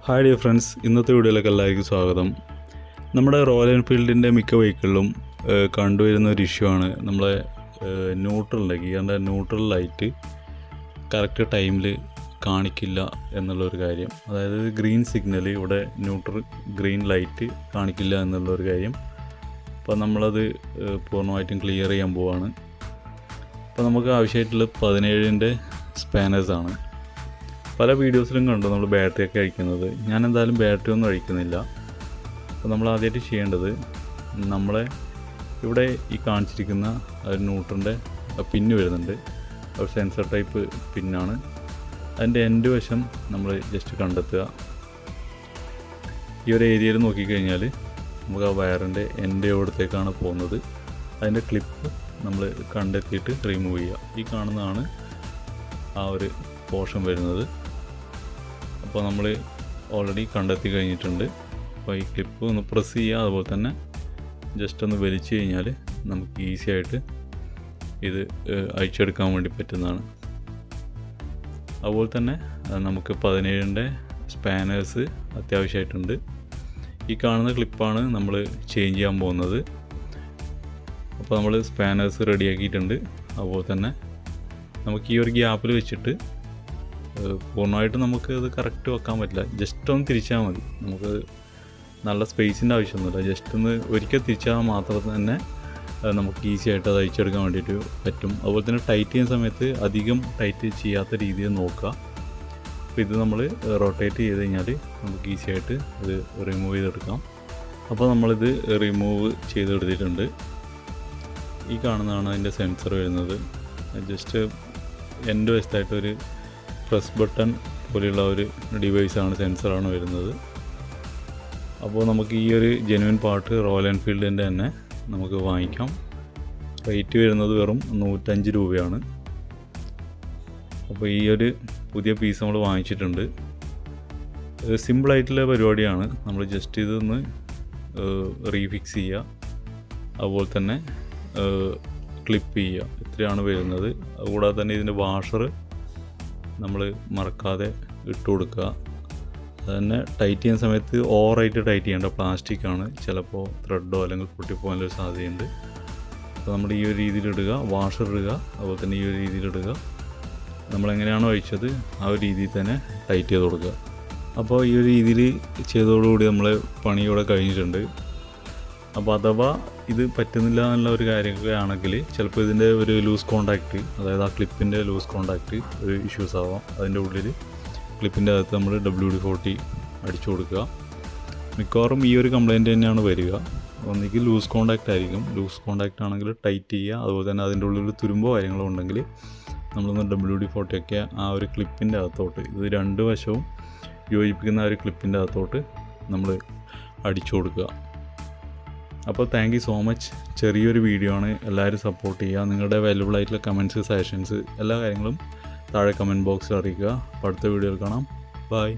Hi dear friends, ഇന്നത്തെ വീഡിയോയിലേക്ക് എല്ലാവർക്കും സ്വാഗതം. നമ്മുടെ റോയൽ എൻഫീൽഡിൻ്റെ മിക്ക വെഹിക്കിളിലും കണ്ടുവരുന്ന ഒരു ഇഷ്യൂ ആണ് നമ്മളെ ന്യൂട്രലിൻ്റെ ഗിയറിൻ്റെ ന്യൂട്രൽ ലൈറ്റ് കറക്റ്റ് ടൈമിൽ കാണിക്കില്ല എന്നുള്ളൊരു കാര്യം. അതായത് ഗ്രീൻ സിഗ്നൽ ഇവിടെ ന്യൂട്രൽ ഗ്രീൻ ലൈറ്റ് കാണിക്കില്ല എന്നുള്ളൊരു കാര്യം. അപ്പോൾ നമ്മളത് പൂർണ്ണമായിട്ടും ക്ലിയർ ചെയ്യാൻ പോവാണ്. അപ്പോൾ നമുക്ക് ആവശ്യമായിട്ടുള്ള 17-ൻ്റെ സ്പാനേഴ്സാണ്. പല വീഡിയോസിലും കണ്ടു നമ്മൾ ബാറ്ററിയൊക്കെ അഴിക്കുന്നത്. ഞാൻ എന്തായാലും ബാറ്ററി ഒന്നും അഴിക്കുന്നില്ല. അപ്പോൾ നമ്മൾ ആദ്യമായിട്ട് ചെയ്യേണ്ടത്, നമ്മളെ ഇവിടെ ഈ കാണിച്ചിരിക്കുന്ന ഒരു ന്യൂട്രലിൻ്റെ പിന്ന് വരുന്നുണ്ട്. ഒരു സെൻസർ ടൈപ്പ് പിന്നാണ്. അതിൻ്റെ എൻഡ് വശം നമ്മൾ ജസ്റ്റ് കണ്ടെത്തുക. ഈ ഒരു ഏരിയയിൽ നോക്കിക്കഴിഞ്ഞാൽ നമുക്ക് ആ വയറിൻ്റെ എൻഡ് എവിടത്തേക്കാണ് പോകുന്നത് അതിൻ്റെ ക്ലിപ്പ് നമ്മൾ കണ്ടെത്തിയിട്ട് റിമൂവ് ചെയ്യുക. ഈ കാണുന്നതാണ് ആ ഒരു പോർഷൻ വരുന്നത്. അപ്പോൾ നമ്മൾ ഓൾറെഡി കണ്ടെത്തി കഴിഞ്ഞിട്ടുണ്ട്. അപ്പോൾ ഈ ക്ലിപ്പ് ഒന്ന് പ്രസ് ചെയ്യുക, അതുപോലെ തന്നെ ജസ്റ്റ് ഒന്ന് വലിച്ചു കഴിഞ്ഞാൽ നമുക്ക് ഈസി ആയിട്ട് ഇത് അഴിച്ചെടുക്കാൻ വേണ്ടി പറ്റുന്നതാണ്. അതുപോലെ തന്നെ നമുക്ക് 17-ൻ്റെ സ്പാനേഴ്സ് അത്യാവശ്യമായിട്ടുണ്ട്. ഈ കാണുന്ന ക്ലിപ്പാണ് നമ്മൾ ചേഞ്ച് ചെയ്യാൻ പോകുന്നത്. അപ്പോൾ നമ്മൾ സ്പാനേഴ്സ് റെഡിയാക്കിയിട്ടുണ്ട്. അതുപോലെ തന്നെ നമുക്ക് ഈ ഒരു ഗ്യാപ്പിൽ വെച്ചിട്ട് പൂർണ്ണമായിട്ട് നമുക്ക് ഇത് കറക്റ്റ് വെക്കാൻ പറ്റില്ല. ജസ്റ്റ് ഒന്ന് തിരിച്ചാൽ മതി. നമുക്ക് നല്ല സ്പേസിൻ്റെ ആവശ്യമൊന്നുമില്ല. ജസ്റ്റ് ഒന്ന് ഒരിക്കൽ തിരിച്ചാൽ മാത്രം തന്നെ നമുക്ക് ഈസി ആയിട്ട് അത് അഴിച്ചെടുക്കാൻ വേണ്ടിയിട്ട് പറ്റും. അതുപോലെ തന്നെ ടൈറ്റ് ചെയ്യുന്ന സമയത്ത് അധികം ടൈറ്റ് ചെയ്യാത്ത രീതിയിൽ നോക്കുക. അപ്പോൾ ഇത് നമ്മൾ റൊട്ടേറ്റ് ചെയ്ത് കഴിഞ്ഞാൽ നമുക്ക് ഈസി ആയിട്ട് ഇത് റിമൂവ് ചെയ്തെടുക്കാം. അപ്പോൾ നമ്മളിത് റിമൂവ് ചെയ്തെടുത്തിട്ടുണ്ട്. ഈ കാണുന്നതാണ് അതിൻ്റെ സെൻസർ വരുന്നത്. ജസ്റ്റ് എൻ്റെ വശത്തായിട്ടൊരു പ്രസ് ബട്ടൺ പോലെയുള്ള ഒരു ഡിവൈസാണ്, സെൻസറാണ് വരുന്നത്. അപ്പോൾ നമുക്ക് ഈ ഒരു ജെനുവിൻ പാർട്ട് റോയൽ എൻഫീൽഡിൻ്റെ തന്നെ നമുക്ക് വാങ്ങിക്കാം. റേറ്റ് വരുന്നത് വെറും 105 രൂപയാണ്. അപ്പോൾ ഈ ഒരു പുതിയ പീസ് നമ്മൾ വാങ്ങിച്ചിട്ടുണ്ട്. സിമ്പിളായിട്ടുള്ള പരിപാടിയാണ്. നമ്മൾ ജസ്റ്റ് ഇതൊന്ന് റീഫിക്സ് ചെയ്യുക, അതുപോലെ തന്നെ ക്ലിപ്പ് ചെയ്യുക. ഇത്രയാണ് വരുന്നത്. അതുകൂടാതെ തന്നെ ഇതിൻ്റെ വാഷർ നമ്മൾ മറക്കാതെ ഇട്ട് കൊടുക്കുക. അതുതന്നെ ടൈറ്റ് ചെയ്യുന്ന സമയത്ത് ഓവറായിട്ട് ടൈറ്റ് ചെയ്യേണ്ട, പ്ലാസ്റ്റിക്കാണ്. ചിലപ്പോൾ ത്രെഡോ അല്ലെങ്കിൽ പൊട്ടിപ്പോകാനൊരു സാധ്യതയുണ്ട്. അപ്പോൾ നമ്മൾ ഈ ഒരു രീതിയിലിടുക, വാഷർ ഇടുക, അതുപോലെ തന്നെ ഈ ഒരു രീതിയിലിടുക. നമ്മളെങ്ങനെയാണോ അഴിച്ചത് ആ ഒരു രീതിയിൽ തന്നെ ടൈറ്റ് ചെയ്ത് കൊടുക്കുക. അപ്പോൾ ഈ ഒരു രീതിയിൽ ചെയ്തതോടുകൂടി നമ്മൾ പണിയോടെ കഴിഞ്ഞിട്ടുണ്ട്. അപ്പോൾ അഥവാ ഇത് പറ്റുന്നില്ല എന്നുള്ള ഒരു കാര്യമൊക്കെ ആണെങ്കിൽ ചിലപ്പോൾ ഇതിൻ്റെ ഒരു ലൂസ് കോണ്ടാക്റ്റ്, അതായത് ആ ക്ലിപ്പിൻ്റെ ലൂസ് കോണ്ടാക്റ്റ് ഒരു ഇഷ്യൂസ് ആവാം. അതിൻ്റെ ഉള്ളിൽ ക്ലിപ്പിൻ്റെ അകത്ത് നമ്മൾ WD-40 അടിച്ചു കൊടുക്കുക. മിക്കവാറും ഈ ഒരു കംപ്ലയിൻറ്റ് തന്നെയാണ് വരിക. ഒന്നുകിൽ ലൂസ് കോണ്ടാക്റ്റ് ആയിരിക്കും. ലൂസ് കോണ്ടാക്റ്റ് ആണെങ്കിൽ ടൈറ്റ് ചെയ്യുക. അതുപോലെ തന്നെ അതിൻ്റെ ഉള്ളിൽ തുരുമ്പോ കാര്യങ്ങളോ ഉണ്ടെങ്കിൽ നമ്മളൊന്ന് WD-40 ഒക്കെ ആ ഒരു ക്ലിപ്പിൻ്റെ അകത്തോട്ട്, ഇത് രണ്ട് വശവും യോജിപ്പിക്കുന്ന ആ ഒരു ക്ലിപ്പിൻ്റെ അകത്തോട്ട് നമ്മൾ അടിച്ചു കൊടുക്കുക. അപ്പോൾ താങ്ക് യു സോ മച്ച്. ചെറിയൊരു വീഡിയോ ആണ്. എല്ലാവരും സപ്പോർട്ട് ചെയ്യുക. നിങ്ങളുടെ വാല്യുബിൾ ആയിട്ടുള്ള കമൻറ്റ്സ്, സജഷൻസ് എല്ലാ കാര്യങ്ങളും താഴെ കമൻറ്റ് ബോക്സിൽ അറിയിക്കുക. അപ്പോൾ അടുത്ത വീഡിയോയിൽ കാണാം. ബൈ.